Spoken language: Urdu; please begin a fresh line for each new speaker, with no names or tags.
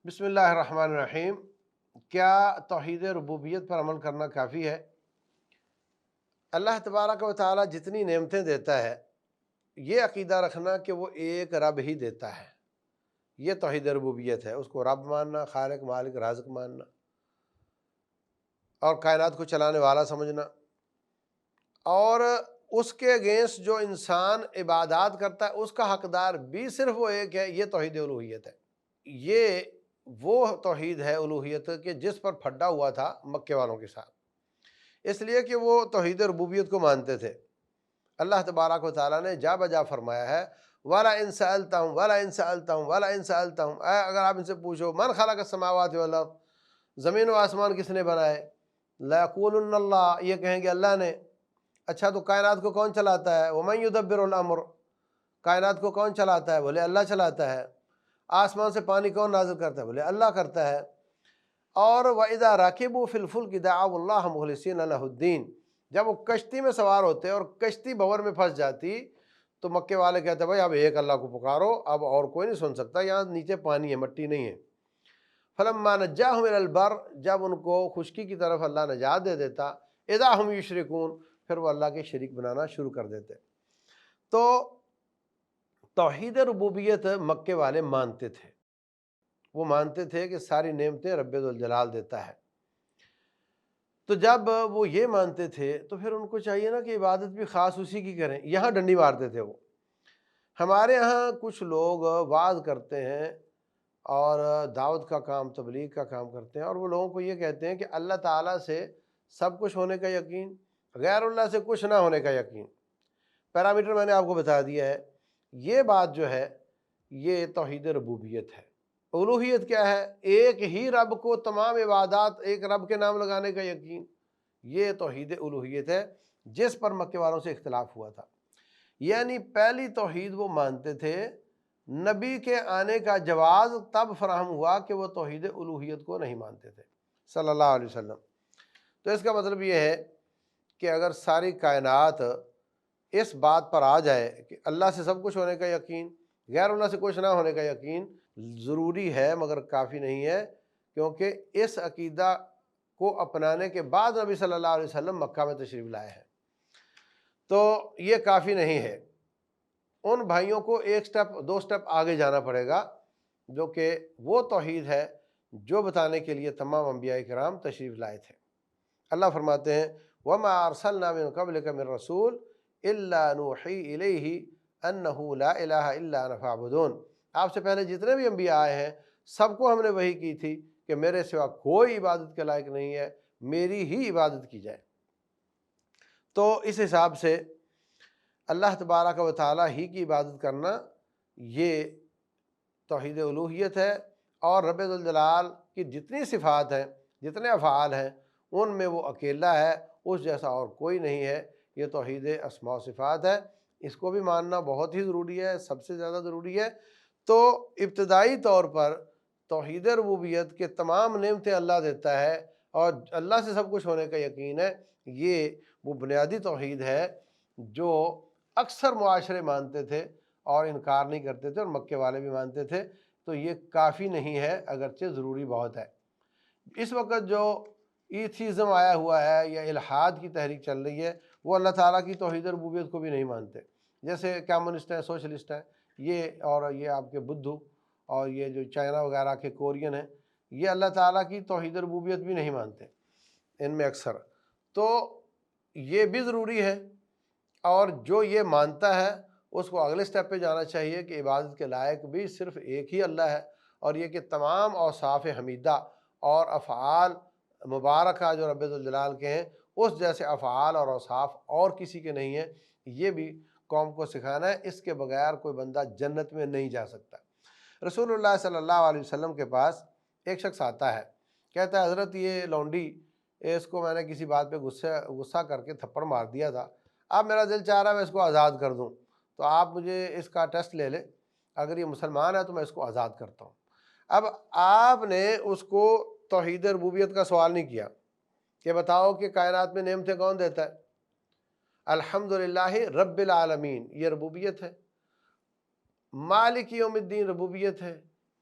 بسم اللہ الرحمن الرحیم۔ کیا توحید ربوبیت پر عمل کرنا کافی ہے؟ اللہ تبارک و تعالیٰ جتنی نعمتیں دیتا ہے، یہ عقیدہ رکھنا کہ وہ ایک رب ہی دیتا ہے، یہ توحید ربوبیت ہے۔ اس کو رب ماننا، خالق مالک رازق ماننا، اور کائنات کو چلانے والا سمجھنا، اور اس کے اگینسٹ جو انسان عبادات کرتا ہے اس کا حقدار بھی صرف وہ ایک ہے، یہ توحید الوہیت ہے۔ یہ وہ توحید ہے الوہیت کہ جس پر پھڈا ہوا تھا مکے والوں کے ساتھ، اس لیے کہ وہ توحید ربوبیت کو مانتے تھے۔ اللہ تبارک و تعالیٰ نے جا بجا فرمایا ہے وَلَا إِن سَأَلْتَهُمْ وَلَا إِن سَأَلْتَهُمْ وَلَا إِن سَأَلْتَهُمْ، اگر آپ ان سے پوچھو من خلق السماوات والارض، زمین و آسمان کس نے بنائے، لَيَقُولُنَّ اللَّهُ، یہ کہیں گے اللہ نے۔ اچھا تو کائنات کو کون چلاتا ہے؟ وَمَن يُدَبِّرُ الْأَمْرَ، کائنات کو کون چلاتا ہے؟ بولے اللہ چلاتا ہے۔ آسمان سے پانی کون نازل کرتا ہے؟ بولے اللہ کرتا ہے۔ اور وَإِذَا رَكِبُوا فِي الْفُلْكِ دَعَوُا اللَّهَ مُخْلِصِينَ لَهُ الدِّينَ، جب وہ کشتی میں سوار ہوتے اور کشتی بھنور میں پھنس جاتی تو مکے والے کہتے بھائی اب ایک اللہ کو پکارو، اب اور کوئی نہیں سن سکتا، یہاں نیچے پانی ہے، مٹی نہیں ہے۔ فَلَمَّا نَجَّاهُمْ إِلَى الْبَرِّ، جب ان کو خشکی کی طرف اللہ نجات دے دیتا، اِذَا هُمْ يُشْرِكُونَ، پھر وہ اللہ کے شریک بنانا شروع کر دیتے۔ تو توحید ربوبیت مکے والے مانتے تھے، وہ مانتے تھے کہ ساری نعمتیں رب ذوالجلال دیتا ہے۔ تو جب وہ یہ مانتے تھے تو پھر ان کو چاہیے نا کہ عبادت بھی خاص اسی کی کریں، یہاں ڈنڈی مارتے تھے وہ۔ ہمارے ہاں کچھ لوگ وعظ کرتے ہیں اور دعوت کا کام، تبلیغ کا کام کرتے ہیں، اور وہ لوگوں کو یہ کہتے ہیں کہ اللہ تعالیٰ سے سب کچھ ہونے کا یقین، غیر اللہ سے کچھ نہ ہونے کا یقین۔ پیرامیٹر میں نے آپ کو بتا دیا ہے۔ یہ بات جو ہے یہ توحید ربوبیت ہے۔ الوہیت کیا ہے؟ ایک ہی رب کو تمام عبادات، ایک رب کے نام لگانے کا یقین، یہ توحید الوہیت ہے جس پر مکے والوں سے اختلاف ہوا تھا۔ یعنی پہلی توحید وہ مانتے تھے، نبی کے آنے کا جواز تب فراہم ہوا کہ وہ توحید الوہیت کو نہیں مانتے تھے صلی اللہ علیہ وسلم۔ تو اس کا مطلب یہ ہے کہ اگر ساری کائنات اس بات پر آ جائے کہ اللہ سے سب کچھ ہونے کا یقین، غیر اللہ سے کچھ نہ ہونے کا یقین ضروری ہے مگر کافی نہیں ہے، کیونکہ اس عقیدہ کو اپنانے کے بعد نبی صلی اللہ علیہ وسلم مکہ میں تشریف لائے ہیں، تو یہ کافی نہیں ہے۔ ان بھائیوں کو ایک سٹیپ، دو سٹیپ آگے جانا پڑے گا، جو کہ وہ توحید ہے جو بتانے کے لیے تمام انبیاء کرام تشریف لائے تھے۔ اللہ فرماتے ہیں وَمَا أَرْسَلْنَا مِن قَبْلِكَ مِن رَّسُولٍ إِلَّا نُوحِي إِلَيْهِ أَنَّهُ لَا إِلَٰهَ إِلَّا أَنَا فَاعْبُدُونِ، آپ سے پہلے جتنے بھی انبیاء آئے ہیں سب کو ہم نے وحی کی تھی کہ میرے سوا کوئی عبادت کے لائق نہیں ہے، میری ہی عبادت کی جائے۔ تو اس حساب سے اللہ تبارک و تعالیٰ ہی کی عبادت کرنا یہ توحید الوہیت ہے، اور رب ذوالجلال کی جتنی صفات ہیں، جتنے افعال ہیں، ان میں وہ اکیلا ہے، اس جیسا اور کوئی نہیں ہے۔ یہ توحید اسماء و صفات ہے، اس کو بھی ماننا بہت ہی ضروری ہے، سب سے زیادہ ضروری ہے۔ تو ابتدائی طور پر توحید ربوبیت کے تمام نعمتیں اللہ دیتا ہے اور اللہ سے سب کچھ ہونے کا یقین ہے، یہ وہ بنیادی توحید ہے جو اکثر معاشرے مانتے تھے اور انکار نہیں کرتے تھے، اور مکے والے بھی مانتے تھے۔ تو یہ کافی نہیں ہے، اگرچہ ضروری بہت ہے۔ اس وقت جو ایتھیزم آیا ہوا ہے یا الحاد کی تحریک چل رہی ہے، وہ اللہ تعالیٰ کی توحید ربوبیت کو بھی نہیں مانتے، جیسے کمیونسٹ ہیں، سوشلسٹ ہیں، یہ اور یہ آپ کے بدھو اور یہ جو چائنا وغیرہ کے کورین ہیں، یہ اللہ تعالیٰ کی توحید ربوبیت بھی نہیں مانتے ان میں اکثر۔ تو یہ بھی ضروری ہے، اور جو یہ مانتا ہے اس کو اگلے سٹیپ پہ جانا چاہیے کہ عبادت کے لائق بھی صرف ایک ہی اللہ ہے، اور یہ کہ تمام اوصاف حمیدہ اور افعال مبارکہ جو رب ذوالجلال کے ہیں، اس جیسے افعال اور اوصاف اور کسی کے نہیں ہیں، یہ بھی قوم کو سکھانا ہے۔ اس کے بغیر کوئی بندہ جنت میں نہیں جا سکتا۔ رسول اللہ صلی اللہ علیہ وسلم کے پاس ایک شخص آتا ہے، کہتا ہے حضرت یہ لونڈی، اس کو میں نے کسی بات پہ غصہ کر کے تھپڑ مار دیا تھا، اب میرا دل چاہ رہا ہے میں اس کو آزاد کر دوں، تو آپ مجھے اس کا ٹیسٹ لے لیں، اگر یہ مسلمان ہے تو میں اس کو آزاد کرتا ہوں۔ اب آپ نے اس کو توحید ربوبیت کا سوال نہیں کیا کہ بتاؤ کہ کائنات میں نعمتیں کون دیتا ہے؟ الحمدللہ رب العالمین، یہ ربوبیت ہے۔ مالک یوم الدین ربوبیت ہے۔